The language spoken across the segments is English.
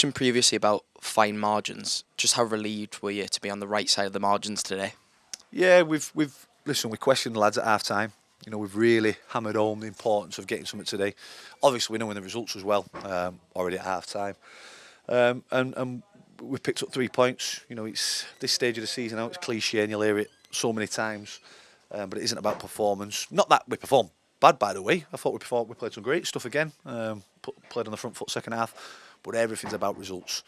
mentioned previously about fine margins. Just how relieved were you to be on the right side of the margins today? Yeah, we've listen. We questioned the lads at half time. We've really hammered home the importance of getting something today. Obviously, we know in the results as well already at half time, and we've picked up 3 points. It's this stage of the season now. It's cliche, and you'll hear it so many times, but it isn't about performance. Not that we performed bad, by the way. I thought we played some great stuff again. Played on the front foot second half, but everything's about results.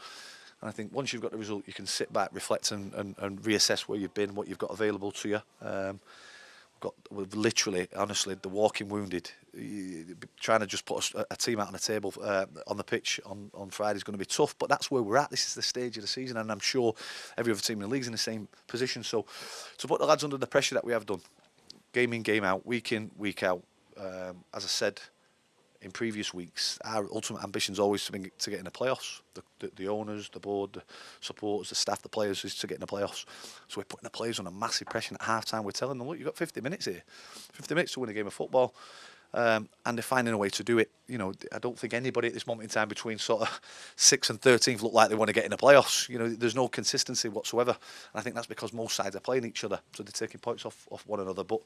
And I think once you've got the result, you can sit back, reflect, and reassess where you've been, what you've got available to you. We've literally, honestly, the walking wounded. Trying to just put a team out on the table on the pitch on Friday is going to be tough, but that's where we're at. This is the stage of the season, and I'm sure every other team in the league's in the same position. So to put the lads under the pressure that we have done, game in, game out, week in, week out, as I said in previous weeks, our ultimate ambition is always to get in the playoffs. The owners, the board, the supporters, the staff, the players is to get in the playoffs. So we're putting the players under massive pressure. At half time, we're telling them, look, you've got 50 minutes here. 50 minutes to win a game of football. And they're finding a way to do it. I don't think anybody at this moment in time between sort of 6th and 13th look like they want to get in the playoffs. There's no consistency whatsoever. And I think that's because most sides are playing each other, so they're taking points off one another. But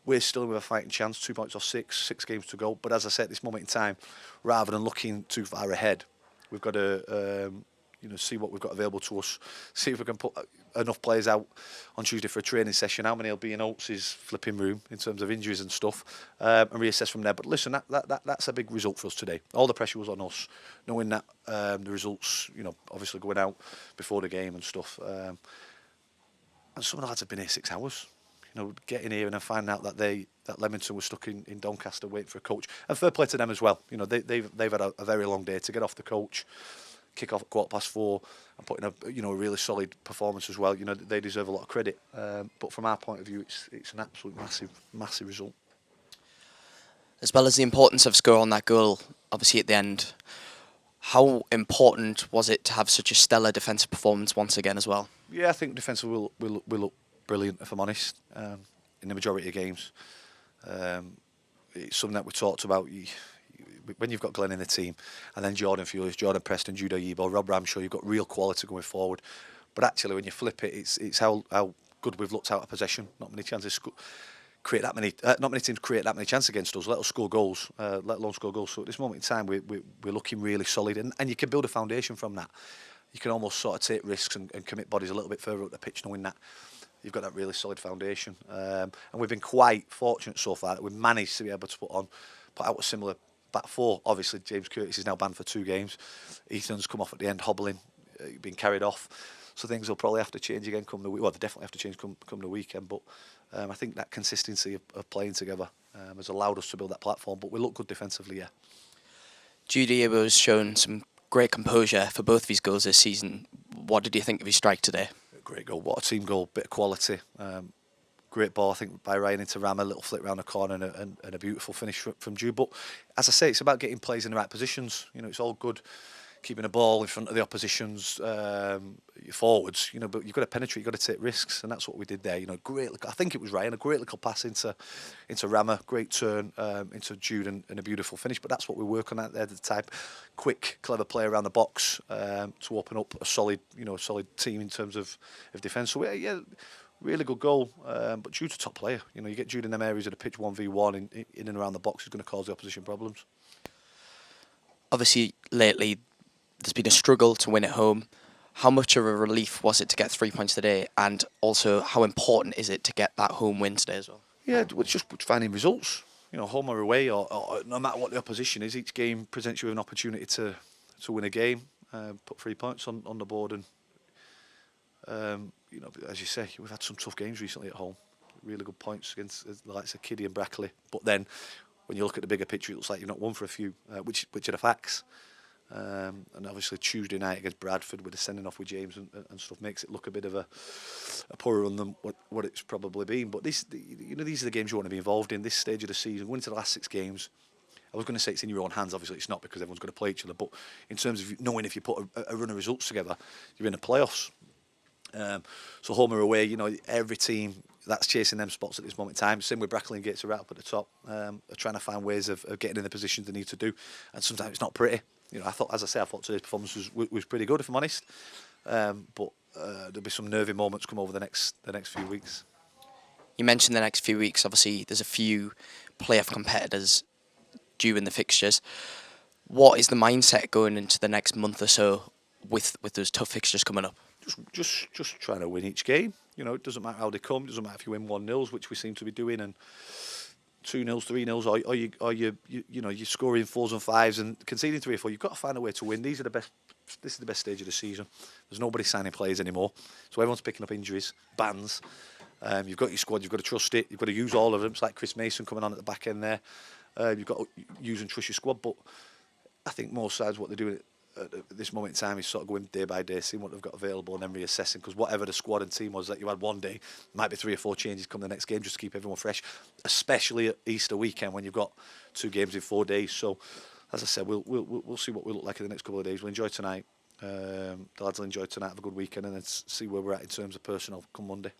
we're still with a fighting chance, 2 points off six games to go. But as I said, at this moment in time, rather than looking too far ahead, we've got to see what we've got available to us, see if we can put enough players out on Tuesday for a training session, how many will be in Oates' flipping room in terms of injuries and stuff, and reassess from there. But listen, that's a big result for us today. All the pressure was on us, knowing that the results, obviously going out before the game and stuff. And some of the lads have been here 6 hours. Getting here and then finding out that Leamington was stuck in Doncaster waiting for a coach. And fair play to them as well. They've had a very long day to get off the coach, kick off at 4:15, and put in a really solid performance as well. They deserve a lot of credit. But from our point of view, it's an absolute massive result. As well as the importance of scoring that goal, obviously at the end, how important was it to have such a stellar defensive performance once again as well? Yeah, I think defensively will look brilliant, if I'm honest, in the majority of games. It's something that we talked about. When you've got Glenn in the team, and then Jordan Fewlis, Jordan Preston, Judah Yebo, Rob Ramshaw, you've got real quality going forward. But actually, when you flip it, it's how good we've looked out of possession. Not many chances create that many. Not many teams create that many chances against us. Let us score goals, let alone score goals. So at this moment in time, we're looking really solid, and you can build a foundation from that. You can almost sort of take risks and commit bodies a little bit further up the pitch, knowing that you've got that really solid foundation. And we've been quite fortunate so far that we've managed to be able to put out a similar back four. Obviously, James Curtis is now banned for 2 games. Ethan's come off at the end, hobbling, being carried off. So things will probably have to change again come the week. Well, they definitely have to change come the weekend. But I think that consistency of playing together has allowed us to build that platform. But we look good defensively, yeah. Judy has shown some great composure for both of his goals this season. What did you think of his strike today? Great goal. What a team goal. Bit of quality. Great ball, I think, by Ryan into Ram, a little flick round the corner and a beautiful finish from Jude. But as I say, it's about getting players in the right positions. It's all good keeping the ball in front of the opposition's forwards, but you've got to penetrate, you've got to take risks, and that's what we did there. Great. I think it was Ryan, a great little pass into Rama, great turn into Jude, and a beautiful finish. But that's what we work on out there, the type quick, clever play around the box to open up a solid team in terms of defence. So yeah. Really good goal, but Jude's a top player. You get Jude in them areas of the pitch 1v1 in and around the box is going to cause the opposition problems. Obviously, lately there's been a struggle to win at home. How much of a relief was it to get 3 points today, and also how important is it to get that home win today as well? Yeah, it's just finding results. Home or away, or no matter what the opposition is, each game presents you with an opportunity to win a game, put 3 points on the board, and as you say, we've had some tough games recently at home. Really good points against the likes of Kiddie and Brackley. But then, when you look at the bigger picture, it looks like you've not won for a few, which are the facts. And obviously Tuesday night against Bradford with the sending off with James and stuff makes it look a bit of a poorer run than what it's probably been. But these are the games you want to be involved in this stage of the season. Going to the last 6 games, I was going to say it's in your own hands. Obviously, it's not because everyone's going to play each other. But in terms of knowing if you put a run of results together, you're in the playoffs. So home or away, every team that's chasing them spots at this moment in time. Same with Brackley and Gates are right up at the top. Are trying to find ways of getting in the positions they need to do, and sometimes it's not pretty. I thought, as I say, I thought today's performance was pretty good, if I'm honest. But there'll be some nervy moments come over the next few weeks. You mentioned the next few weeks. Obviously, there's a few playoff competitors due in the fixtures. What is the mindset going into the next month or so with those tough fixtures coming up? Just trying to win each game. It doesn't matter how they come. It doesn't matter if you win 1-0, which we seem to be doing, and 2-0, 3-0, or you're scoring 4s and 5s and conceding 3 or 4. You've got to find a way to win. This is the best stage of the season. There's nobody signing players anymore, so everyone's picking up injuries, bans. You've got your squad. You've got to trust it. You've got to use all of them. It's like Chris Mason coming on at the back end there. You've got to use and trust your squad. But I think most sides, what they're doing at this moment in time is sort of going day by day, seeing what they've got available and then reassessing, because whatever the squad and team was that you had one day, might be 3 or 4 changes come the next game just to keep everyone fresh, especially at Easter weekend when you've got 2 games in 4 days. So, as I said, we'll see what we look like in the next couple of days. We'll enjoy tonight. The lads will enjoy tonight, have a good weekend, and then see where we're at in terms of personnel come Monday.